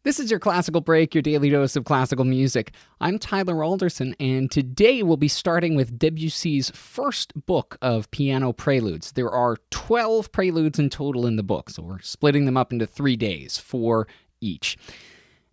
This is your Classical Break, your daily dose of classical music. I'm Tyler Alderson, and today we'll be starting with Debussy's first book of piano preludes. There are 12 preludes in total in the book, so we're splitting them up into 3 days, 4 each.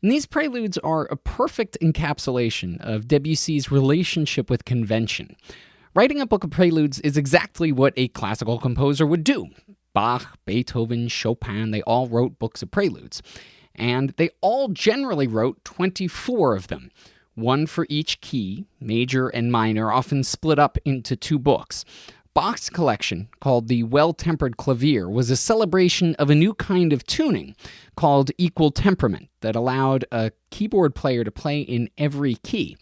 And these preludes are a perfect encapsulation of Debussy's relationship with convention. Writing a book of preludes is exactly what a classical composer would do. Bach, Beethoven, Chopin, they all wrote books of preludes. And they all generally wrote 24 of them, one for each key, major and minor, often split up into 2 books. Bach's collection, called the Well-Tempered Clavier, was a celebration of a new kind of tuning called equal temperament that allowed a keyboard player to play in every key.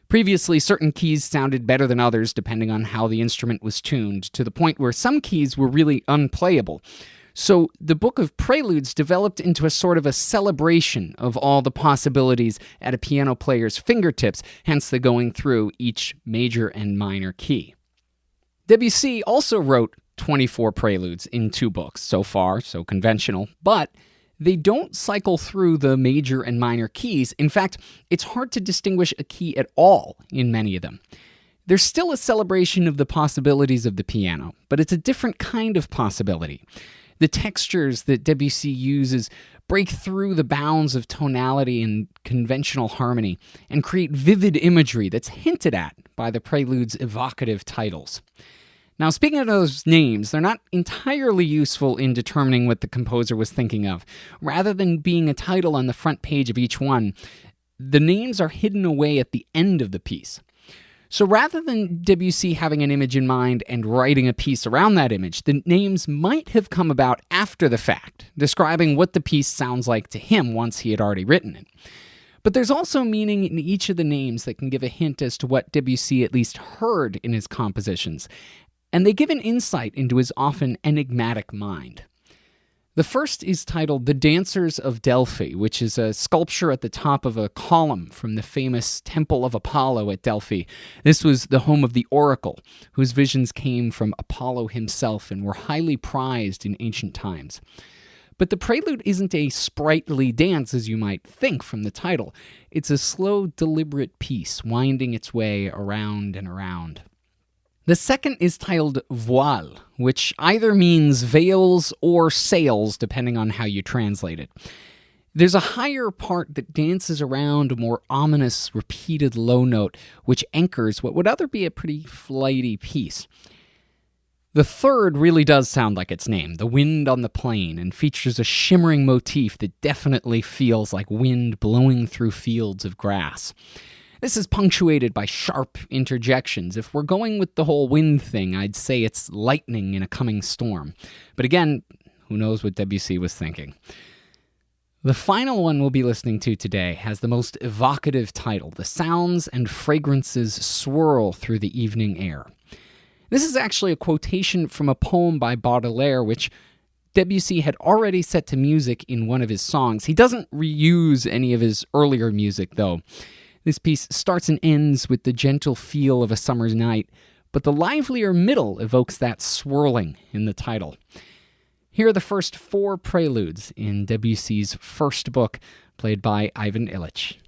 Previously, certain keys sounded better than others depending on how the instrument was tuned, to the point where some keys were really unplayable. So the Book of Preludes developed into a sort of a celebration of all the possibilities at a piano player's fingertips, hence the going through each major and minor key. Debussy also wrote 24 preludes in 2 books, so far, so conventional, but they don't cycle through the major and minor keys. In fact, it's hard to distinguish a key at all in many of them. There's still a celebration of the possibilities of the piano, but it's a different kind of possibility. The textures that Debussy uses break through the bounds of tonality and conventional harmony and create vivid imagery that's hinted at by the Prelude's evocative titles. Now, speaking of those names, they're not entirely useful in determining what the composer was thinking of. Rather than being a title on the front page of each one, the names are hidden away at the end of the piece. So rather than Debussy having an image in mind and writing a piece around that image, the names might have come about after the fact, describing what the piece sounds like to him once he had already written it. But there's also meaning in each of the names that can give a hint as to what Debussy at least heard in his compositions, and they give an insight into his often enigmatic mind. The first is titled The Dancers of Delphi, which is a sculpture at the top of a column from the famous Temple of Apollo at Delphi. This was the home of the oracle, whose visions came from Apollo himself and were highly prized in ancient times. But the prelude isn't a sprightly dance as you might think from the title. It's a slow, deliberate piece winding its way around and around. The second is titled Voile, which either means veils or sails, depending on how you translate it. There's a higher part that dances around a more ominous, repeated low note, which anchors what would otherwise be a pretty flighty piece. The third really does sound like its name, The Wind on the Plain, and features a shimmering motif that definitely feels like wind blowing through fields of grass. This is punctuated by sharp interjections. If we're going with the whole wind thing, I'd say it's lightning in a coming storm. But again, who knows what Debussy was thinking. The final one we'll be listening to today has the most evocative title, The Sounds and Fragrances Swirl Through the Evening Air. This is actually a quotation from a poem by Baudelaire, which Debussy had already set to music in one of his songs. He doesn't reuse any of his earlier music, though. This piece starts and ends with the gentle feel of a summer's night, but the livelier middle evokes that swirling in the title. Here are the first 4 preludes in Debussy's first book, played by Ivan Illich.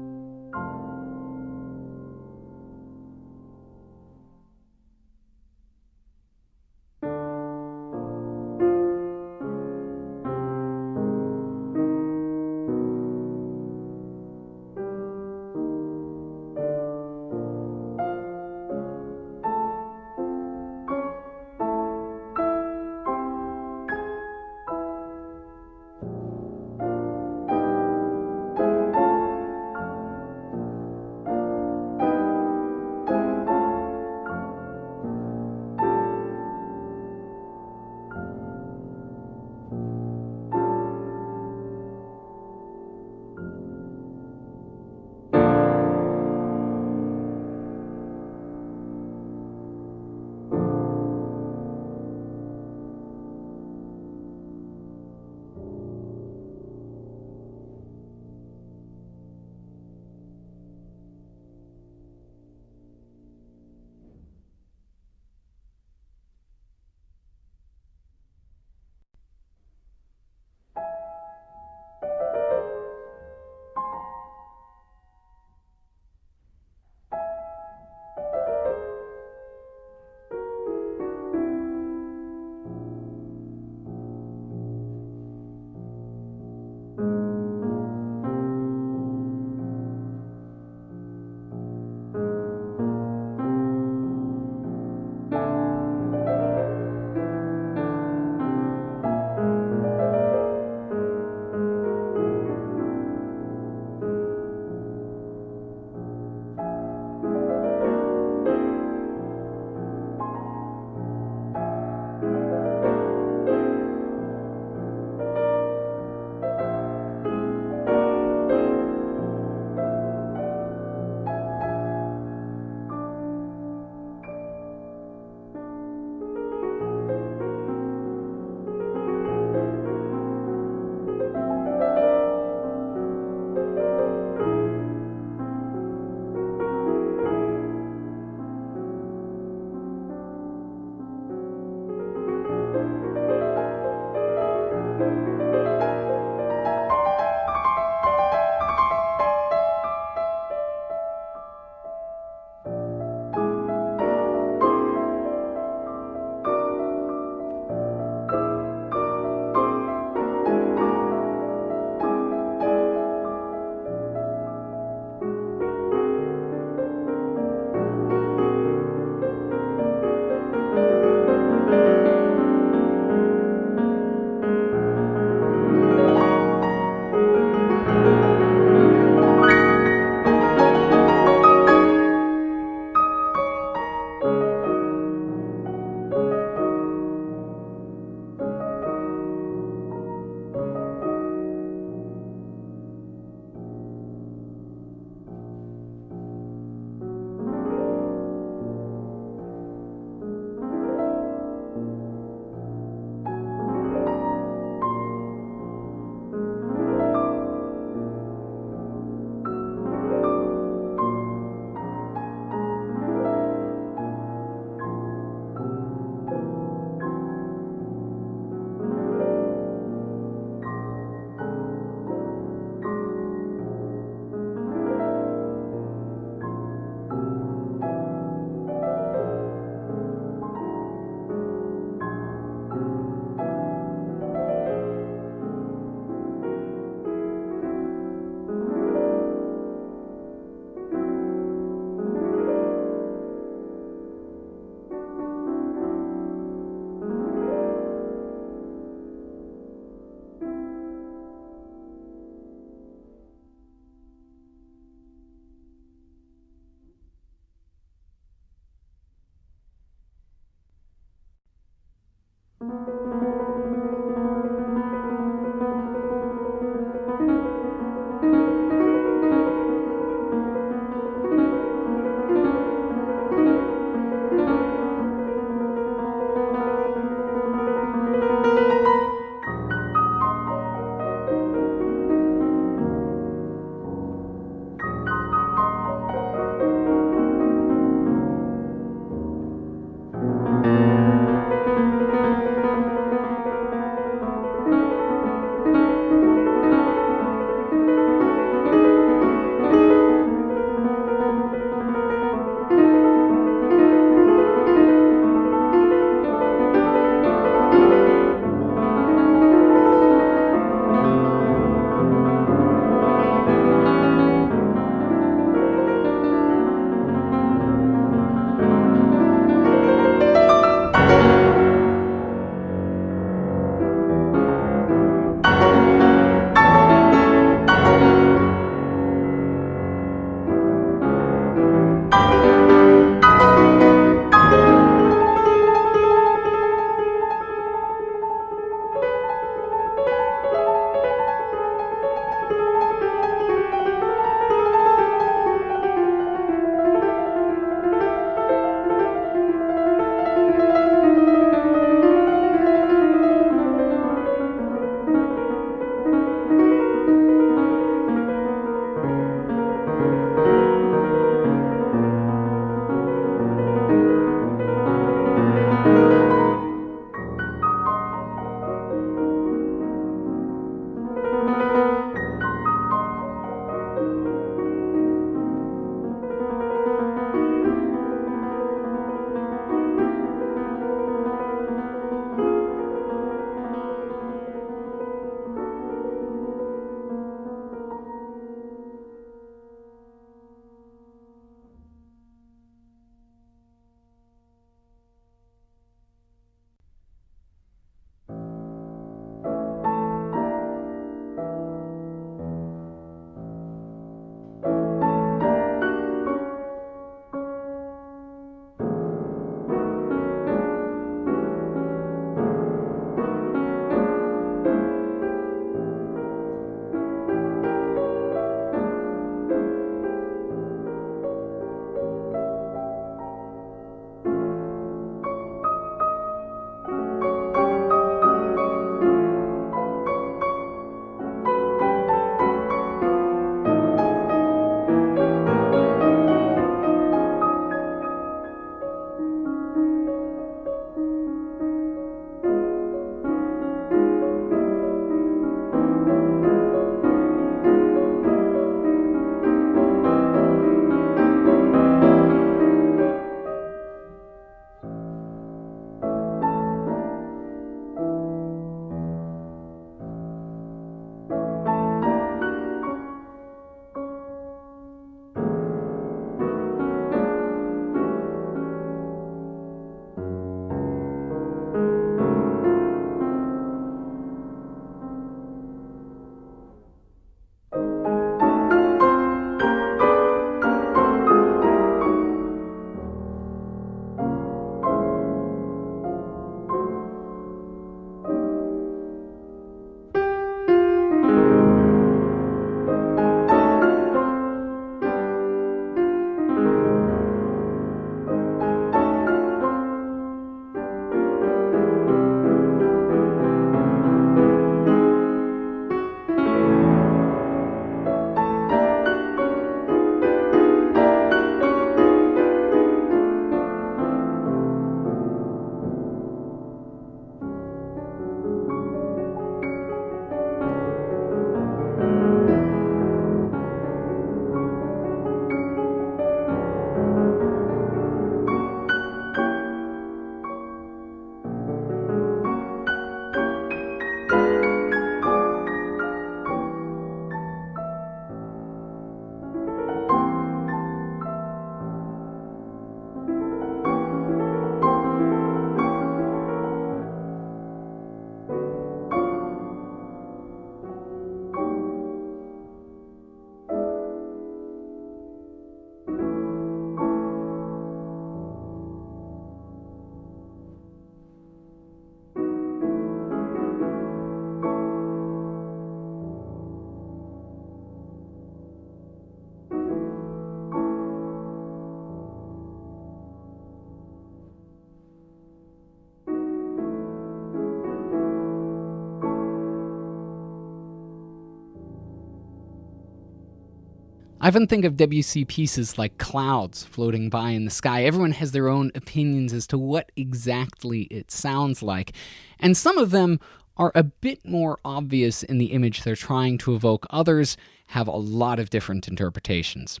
I often think of Debussy pieces like clouds floating by in the sky. Everyone has their own opinions as to what exactly it sounds like, and some of them are a bit more obvious in the image they're trying to evoke. Others have a lot of different interpretations.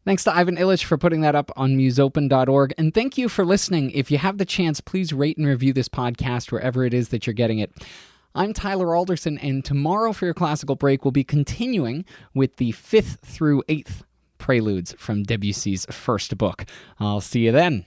Thanks to Ivan Illich for putting that up on musopen.org, and thank you for listening. If you have the chance, please rate and review this podcast wherever it is that you're getting it. I'm Tyler Alderson, and tomorrow for your classical break, we'll be continuing with the 5th through 8th Preludes from Debussy's first book. I'll see you then.